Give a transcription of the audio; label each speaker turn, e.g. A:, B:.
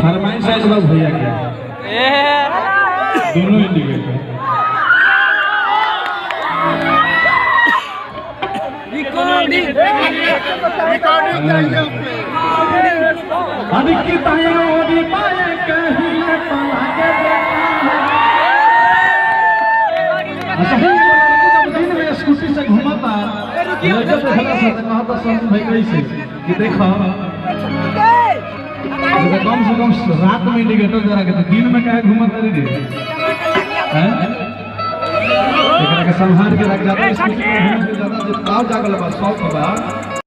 A: फरमाइश है बस भैया के दोनों इंडिकेटर अधिक स्कूटी से घूमता भाई कैसे कि देखो कम से कम रात में इंडिकेटर जरा के दिन में क्या घूमत रही संभाल के रख जाता है। ज्यादा जागल बा शौक बा